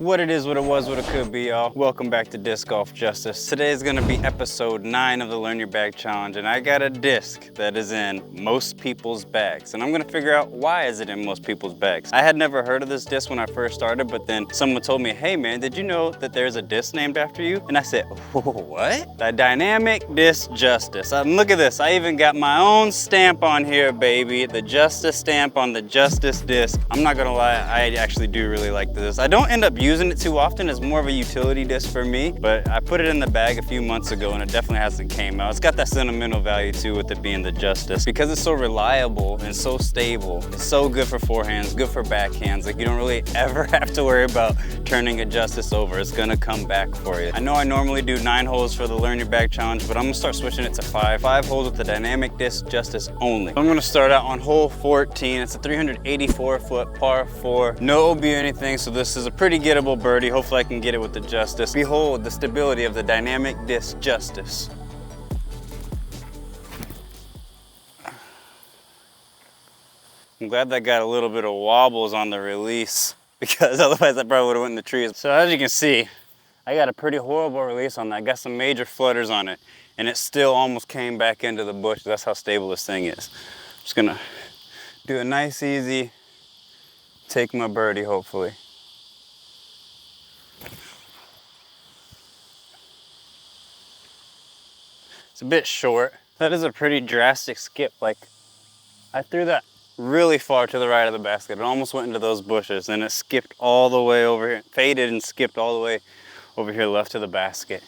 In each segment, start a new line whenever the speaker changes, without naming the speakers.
What it is, what it was, what it could be, y'all. Welcome back to Disc Golf Justice. Today is gonna be episode 9 of the Learn Your Bag Challenge, and I got a disc that is in most people's bags. And I'm gonna figure out why is it in most people's bags. I had never heard of this disc when I first started, but then someone told me, hey man, did you know that there's a disc named after you? And I said, what? The Dynamic Disc Justice. Look at this, I even got my own stamp on here, baby. The Justice stamp on the Justice disc. I'm not gonna lie, I actually do really like this. I don't end up using it too often. It's more of a utility disc for me, but I put it in the bag a few months ago and it definitely hasn't came out. It's got that sentimental value too with it being the Justice. Because it's so reliable and so stable, it's so good for forehands, good for backhands. Like you don't really ever have to worry about turning a Justice over. It's gonna come back for you. I know I normally do 9 holes for the Learn Your Bag Challenge, but I'm gonna start switching it to 5. 5 holes with the Dynamic Disc Justice only. I'm gonna start out on hole 14. It's a 384-foot par 4. No OB or anything, so this is a pretty gettable birdie. Hopefully I can get it with the Justice. Behold the stability of the Dynamic Disc Justice. I'm glad that got a little bit of wobbles on the release because otherwise I probably would have went in the trees. So as you can see, I got a pretty horrible release on that. I got some major flutters on it and it still almost came back into the bush. That's how stable this thing is. I'm just gonna do a nice, easy, take my birdie hopefully. It's a bit short. That is a pretty drastic skip. Like I threw that really far to the right of the basket. It almost went into those bushes and it skipped all the way over here, faded and skipped all the way over here left to the basket.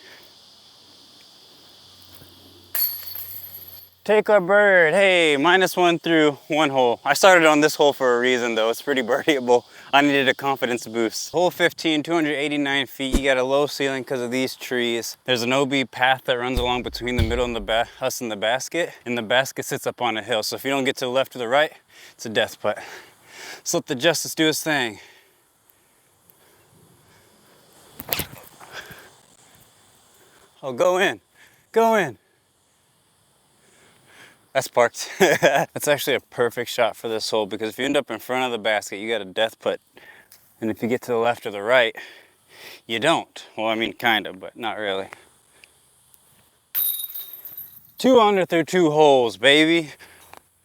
Take our bird. Hey, -1 through 1 hole. I started on this hole for a reason though. It's pretty birdieable. I needed a confidence boost. Hole 15, 289 feet. You got a low ceiling because of these trees. There's an OB path that runs along between the middle and us and the basket. And the basket sits up on a hill. So if you don't get to the left or the right, it's a death putt. Let's let the Justice do his thing. Oh, go in. Go in. That's parked. That's actually a perfect shot for this hole because if you end up in front of the basket, you got a death putt. And if you get to the left or the right, you don't. Well, I mean, kind of, but not really. 2 under through 2 holes, baby.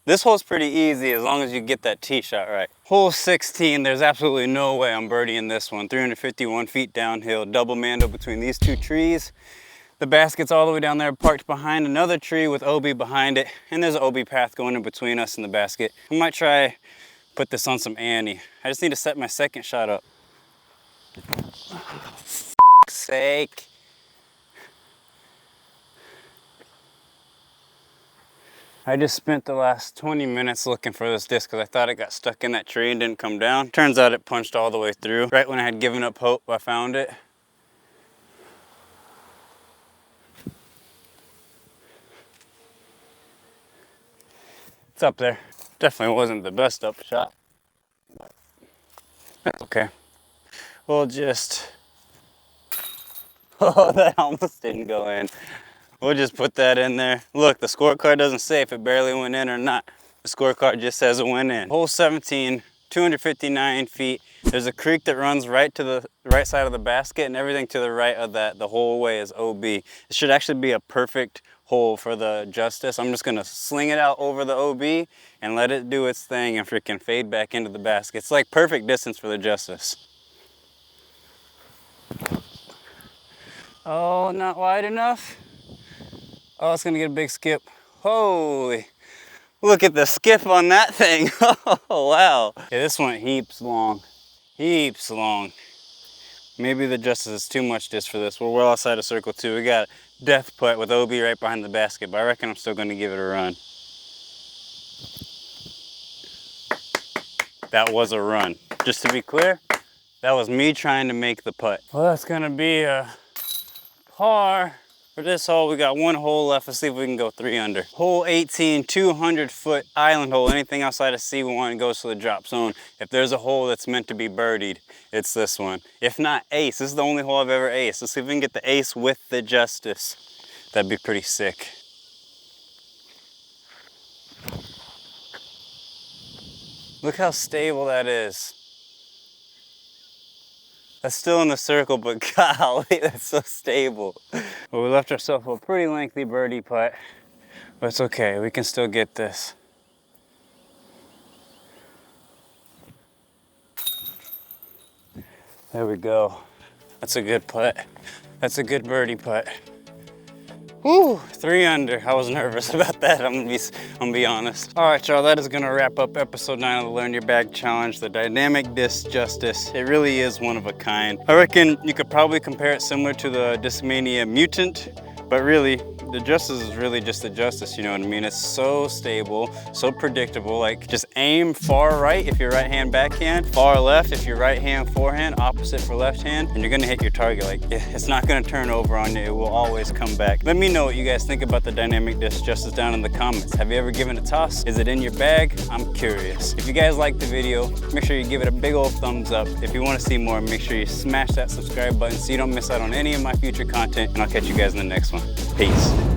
This hole's pretty easy as long as you get that tee shot right. Hole 16, there's absolutely no way I'm birdieing this one. 351 feet downhill, double mando between these 2 trees. The basket's all the way down there, parked behind another tree with OB behind it, and there's an OB path going in between us and the basket. I might try put this on some Annie. I just need to set my second shot up. Oh, for f***'s sake. I just spent the last 20 minutes looking for this disc because I thought it got stuck in that tree and didn't come down. Turns out it punched all the way through. Right when I had given up hope, I found it. It's up there. Definitely wasn't the best up shot. That's okay. We'll just... Oh, that almost didn't go in. We'll just put that in there. Look, the scorecard doesn't say if it barely went in or not. The scorecard just says it went in. Hole 17, 259 feet. There's a creek that runs right to the right side of the basket and everything to the right of that, the whole way is OB. It should actually be a perfect hole for the Justice. I'm just gonna sling it out over the OB and let it do its thing and freaking fade back into the basket. It's like perfect distance for the Justice. Oh, not wide enough. Oh, it's gonna get a big skip. Holy, look at the skip on that thing. Oh, wow. Okay, this went heaps long, heaps long. Maybe the Justice is too much disc for this. We're well outside of circle 2. We got death putt with OB right behind the basket, but I reckon I'm still gonna give it a run. That was a run. Just to be clear, that was me trying to make the putt. Well, that's gonna be a par. For this hole, we got 1 hole left. Let's see if we can go 3 under. Hole 18, 200-foot island hole. Anything outside of C1 goes to the drop zone. If there's a hole that's meant to be birdied, it's this one. If not ace, this is the only hole I've ever aced. Let's see if we can get the ace with the Justice. That'd be pretty sick. Look how stable that is. That's still in the circle, but golly, that's so stable. Well, we left ourselves a pretty lengthy birdie putt, but it's okay, we can still get this. There we go. That's a good putt. That's a good birdie putt. Woo, 3 under. I was nervous about that, I'm gonna be honest. All right, y'all, that is gonna wrap up episode 9 of the Learn Your Bag Challenge, the Dynamic Disc Justice. It really is one of a kind. I reckon you could probably compare it similar to the Discmania Mutant, but really, the Justice is really just the Justice, you know what I mean? It's so stable, so predictable. Like, just aim far right if you're right hand backhand, far left if you're right hand forehand, opposite for left hand, and you're gonna hit your target. Like, it's not gonna turn over on you, it will always come back. Let me know what you guys think about the Dynamic Disc Justice down in the comments. Have you ever given it a toss? Is it in your bag? I'm curious. If you guys liked the video, make sure you give it a big old thumbs up. If you wanna see more, make sure you smash that subscribe button so you don't miss out on any of my future content, and I'll catch you guys in the next one. Peace.